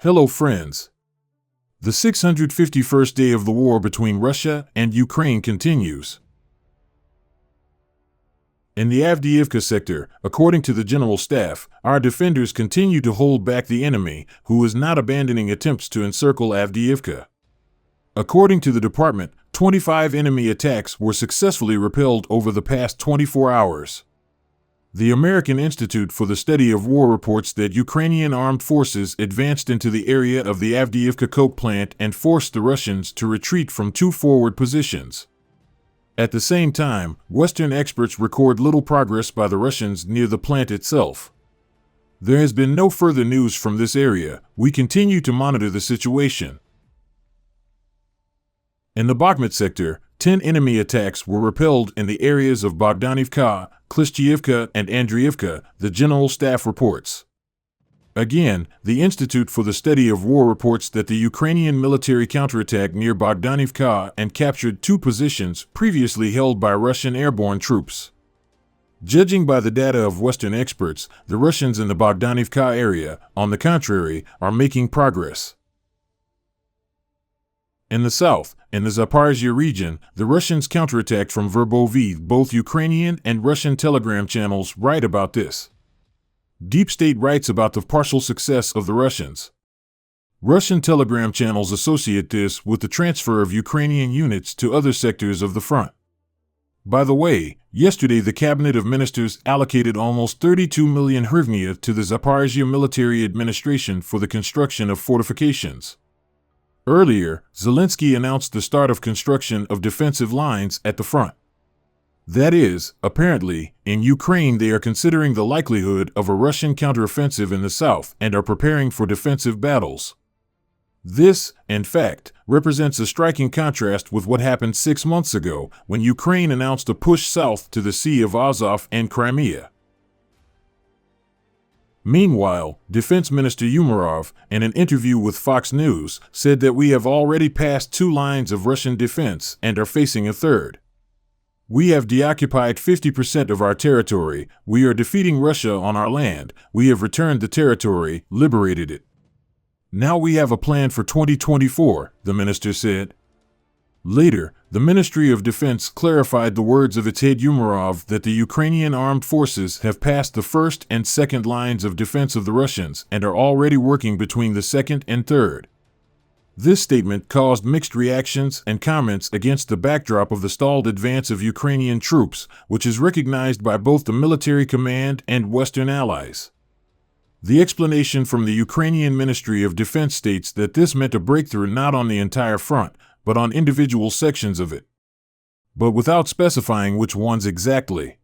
Hello friends. The 651st day of the war between Russia and Ukraine continues. In the Avdiivka sector, according to the General Staff, our defenders continue to hold back the enemy, who is not abandoning attempts to encircle Avdiivka. According to the department, 25 enemy attacks were successfully repelled over the past 24 hours. The American Institute for the Study of War reports that Ukrainian armed forces advanced into the area of the Avdiivka coke plant and forced the Russians to retreat from two forward positions. At the same time, Western experts record little progress by the Russians near the plant itself. There has been no further news from this area. We continue to monitor the situation. In the Bakhmut sector, 10 enemy attacks were repelled in the areas of Bogdanivka, Klishchiivka, and Andriivka, the General Staff reports. Again, the Institute for the Study of War reports that the Ukrainian military counterattacked near Bogdanivka and captured two positions previously held by Russian airborne troops. Judging by the data of Western experts, the Russians in the Bogdanivka area, on the contrary, are making progress. In the south, in the Zaporizhzhia region, the Russians counterattacked from Verbovi. Both Ukrainian and Russian telegram channels write about this. Deep State writes about the partial success of the Russians. Russian telegram channels associate this with the transfer of Ukrainian units to other sectors of the front. By the way, yesterday the Cabinet of Ministers allocated almost 32 million hryvnia to the Zaporizhzhia military administration for the construction of fortifications. Earlier, Zelensky announced the start of construction of defensive lines at the front. That is, apparently, in Ukraine they are considering the likelihood of a Russian counteroffensive in the south and are preparing for defensive battles. This, in fact, represents a striking contrast with what happened 6 months ago when Ukraine announced a push south to the Sea of Azov and Crimea. Meanwhile, Defense Minister Umerov, in an interview with Fox News, said that we have already passed 2 lines of Russian defense and are facing a third. We have deoccupied 50% of our territory. We are defeating Russia on our land. We have returned the territory, liberated it. Now we have a plan for 2024, the minister said. Later, the Ministry of Defense clarified the words of its head Umerov that the Ukrainian armed forces have passed the first and second lines of defense of the Russians and are already working between the second and third. This statement caused mixed reactions and comments against the backdrop of the stalled advance of Ukrainian troops, which is recognized by both the military command and Western allies. The explanation from the Ukrainian Ministry of Defense states that this meant a breakthrough not on the entire front, but on individual sections of it, but without specifying which ones exactly.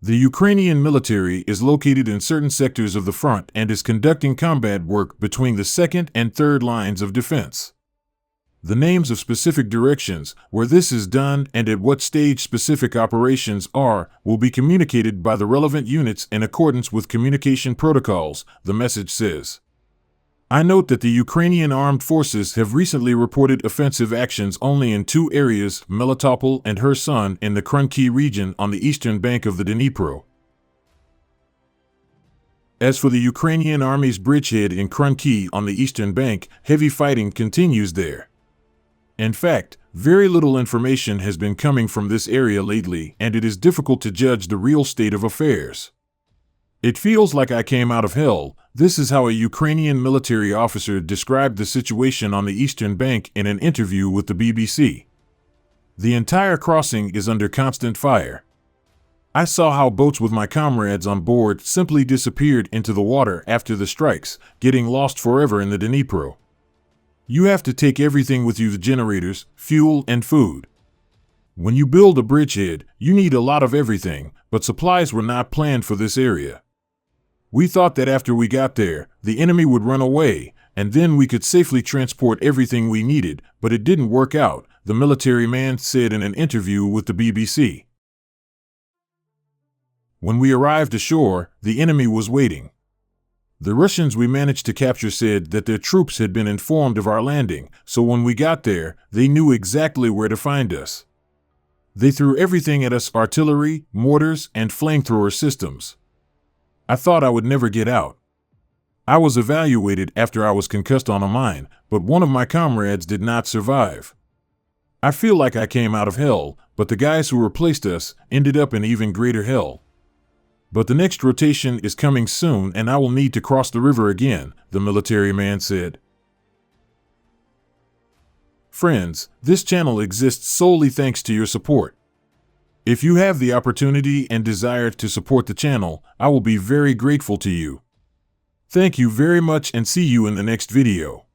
The Ukrainian military is located in certain sectors of the front and is conducting combat work between the second and third lines of defense. The names of specific directions, where this is done and at what stage specific operations are, will be communicated by the relevant units in accordance with communication protocols, the message says. I note that the Ukrainian armed forces have recently reported offensive actions only in 2 areas, Melitopol and Kherson in the Krunki region on the eastern bank of the Dnipro. As for the Ukrainian army's bridgehead in Krunki on the eastern bank, heavy fighting continues there. In fact, very little information has been coming from this area lately, and it is difficult to judge the real state of affairs. It feels like I came out of hell. This is how a Ukrainian military officer described the situation on the eastern bank in an interview with the BBC. The entire crossing is under constant fire. I saw how boats with my comrades on board simply disappeared into the water after the strikes, getting lost forever in the Dnipro. You have to take everything with you: the generators, fuel, and food. When you build a bridgehead, you need a lot of everything, but supplies were not planned for this area. We thought that after we got there, the enemy would run away, and then we could safely transport everything we needed, but it didn't work out, the military man said in an interview with the BBC. When we arrived ashore, the enemy was waiting. The Russians we managed to capture said that their troops had been informed of our landing, so when we got there, they knew exactly where to find us. They threw everything at us: artillery, mortars, and flamethrower systems. I thought I would never get out. I was evaluated after I was concussed on a mine, but one of my comrades did not survive. I feel like I came out of hell, but the guys who replaced us ended up in even greater hell. But the next rotation is coming soon and I will need to cross the river again, the military man said. Friends, this channel exists solely thanks to your support. If you have the opportunity and desire to support the channel, I will be very grateful to you. Thank you very much and see you in the next video.